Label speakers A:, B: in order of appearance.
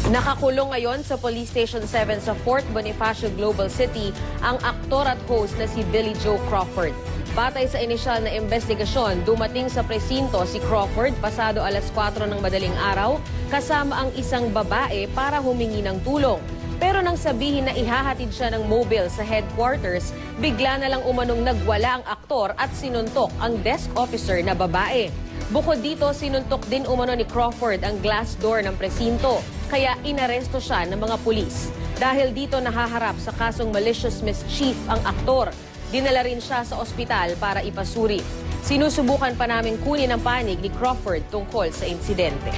A: Nakakulong ngayon sa Police Station 7 sa Fort Bonifacio, Global City ang aktor at host na si Billy Joe Crawford. Batay sa inisyal na investigasyon, dumating sa presinto si Crawford pasado alas 4 ng madaling araw kasama ang isang babae para humingi ng tulong. Pero nang sabihin na ihahatid siya ng mobile sa headquarters, bigla na lang umanong nagwala ang aktor at sinuntok ang desk officer na babae. Bukod dito, sinuntok din umano ni Crawford ang glass door ng presinto, kaya inaresto siya ng mga pulis. Dahil dito nahaharap sa kasong malicious mischief ang aktor. Dinala rin siya sa ospital para ipasuri. Sinusubukan pa namin kunin ang panig ni Crawford tungkol sa insidente.